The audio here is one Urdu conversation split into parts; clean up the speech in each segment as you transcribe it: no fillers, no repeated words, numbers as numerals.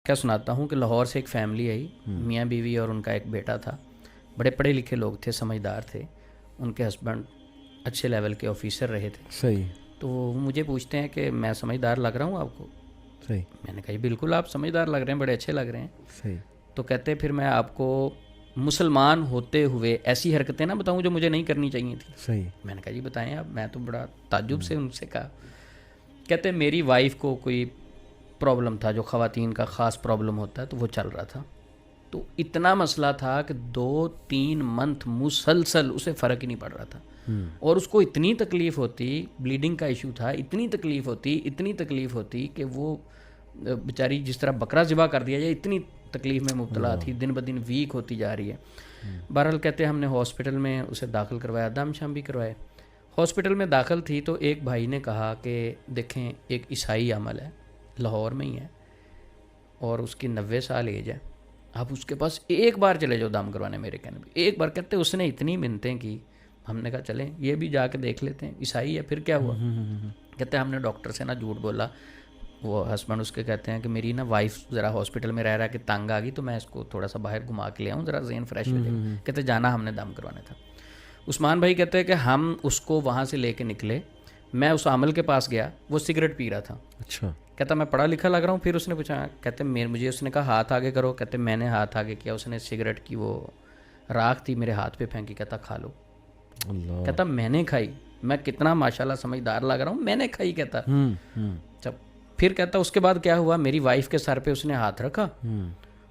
کیا سناتا ہوں کہ لاہور سے ایک فیملی آئی، میاں بیوی اور ان کا ایک بیٹا تھا. بڑے پڑھے لکھے لوگ تھے، سمجھدار تھے. ان کے ہسبینڈ اچھے لیول کے آفیسر رہے تھے. صحیح. تو وہ مجھے پوچھتے ہیں کہ میں سمجھدار لگ رہا ہوں آپ کو؟ صحیح. میں نے کہا بالکل آپ سمجھدار لگ رہے ہیں، بڑے اچھے لگ رہے ہیں. صحیح. تو کہتے پھر میں آپ کو مسلمان ہوتے ہوئے ایسی حرکتیں نہ بتاؤں جو مجھے نہیں کرنی چاہیے تھی. صحیح. میں نے کہا جی بتائیں آپ. میں تو بڑا تعجب سے ان سے کہا. کہتے میری وائف کو کوئی پرابلم تھا، جو خواتین کا خاص پرابلم ہوتا ہے، تو وہ چل رہا تھا. تو اتنا مسئلہ تھا کہ 2-3 منتھ مسلسل اسے فرق ہی نہیں پڑ رہا تھا. اور اس کو اتنی تکلیف ہوتی، بلیڈنگ کا ایشو تھا، اتنی تکلیف ہوتی کہ وہ بیچاری جس طرح بکرا ذبح کر دیا جائے اتنی تکلیف میں مبتلا تھی، دن بدن ویک ہوتی جا رہی ہے. بہرحال کہتے ہم نے ہاسپٹل میں اسے داخل کروایا، دم شام بھی کروائے. ہاسپٹل میں داخل تھی تو ایک بھائی نے کہا کہ دیکھیں ایک عیسائی عمل ہے، لاہور میں ہی ہے، اور اس کی 90 سال ایج ہے، آپ اس کے پاس ایک بار چلے جاؤ دم کروانے. میرے کہنے پہ ایک بار. کہتے اس نے اتنی منتیں کی، ہم نے کہا چلیں یہ بھی جا کے دیکھ لیتے ہیں، عیسائی ہے پھر کیا ہوا. کہتے ہم نے ڈاکٹر سے نہ جھوٹ بولا. وہ ہسبینڈ اس کے کہتے ہیں کہ میری نا وائف ذرا ہاسپٹل میں رہ کے تنگ آ گئی، تو میں اس کو تھوڑا سا باہر گھما کے لے آؤں، ذرا ذہن فریش ہو جائے. کہتے جانا ہم نے دم کروانے تھا. عثمان بھائی کہتے ہیں کہ ہم اس کو وہاں سے لے کے نکلے. میں اس عامل کے پاس گیا، وہ سگریٹ پی رہا تھا. اچھا. کہتا میں پڑھا لکھا لگ رہا ہوں. پھر اس نے پوچھا، کہتے مجھے اس نے کہا ہاتھ آگے کرو. کہتے میں نے ہاتھ آگے کیا، اس نے سگریٹ کی وہ راکھ تھی میرے ہاتھ پہ پھینکی. کہتا کھا لو. اللہ. کہتا میں نے کھائی. میں کتنا ماشاءاللہ سمجھدار لگ رہا ہوں، میں نے کھائی. کہتا پھر کہتا اس کے بعد کیا ہوا، میری وائف کے سر پہ اس نے ہاتھ رکھا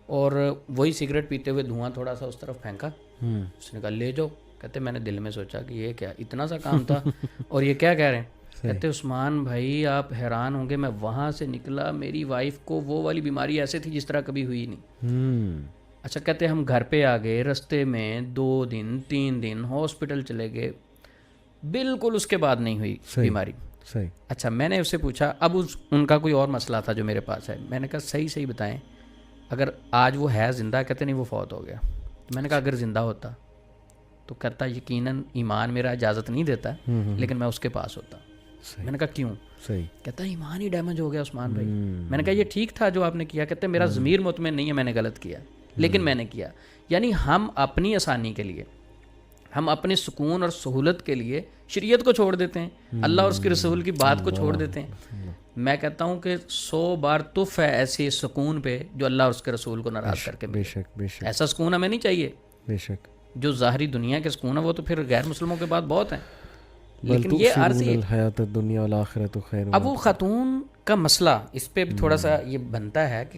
اور وہی سگریٹ پیتے ہوئے دھواں تھوڑا سا اس طرف پھینکا. اس نے کہا لے جاؤ. کہتے میں نے دل میں سوچا کہ یہ کیا اتنا سا کام تھا اور یہ کیا کہہ رہے ہیں. کہتے عثمان بھائی آپ حیران ہوں گے، میں وہاں سے نکلا، میری وائف کو وہ والی بیماری ایسے تھی جس طرح کبھی ہوئی نہیں. اچھا کہتے ہم گھر پہ آ گئے، رستے میں 2 دن 3 دن ہاسپٹل چلے گئے، بالکل اس کے بعد نہیں ہوئی بیماری. صحیح. اچھا میں نے اس سے پوچھا، اب ان کا کوئی اور مسئلہ تھا جو میرے پاس ہے. میں نے کہا صحیح بتائیں، اگر آج وہ ہے زندہ؟ کہتے نہیں وہ فوت ہو گیا. میں نے کہا اگر زندہ ہوتا؟ تو کہتا یقیناً ایمان میرا اجازت نہیں دیتا، لیکن میں اس کے پاس ہوتا. میں نے کہا کیوں؟ صحیح. کہتا ایمان ہی ڈیمیج ہو گیا عثمان بھائی. میں نے کہا یہ ٹھیک تھا جو آپ نے کیا؟ کہتے میرا ضمیر مطمئن نہیں ہے، میں نے غلط کیا، لیکن میں نے کیا. یعنی ہم اپنی آسانی کے لیے، ہم اپنے سکون اور سہولت کے لیے شریعت کو چھوڑ دیتے ہیں، اللہ اور اس کے رسول کی بات کو چھوڑ دیتے ہیں. میں کہتا ہوں کہ 100 بار تف ہے ایسے سکون پہ جو اللہ اور اس کے رسول کو ناراض کر کے بے شک بے شک. ایسا سکون ہمیں نہیں چاہیے. بے شک. جو ظاہری دنیا کے سکون ہے وہ تو پھر غیر مسلموں کے بعد بہت ہیں، لیکن یہ عارضی الحیات الدنیا والآخرۃ خیر. اب وہ خاتون کا مسئلہ، اس پہ بھی تھوڑا سا یہ بنتا ہے کہ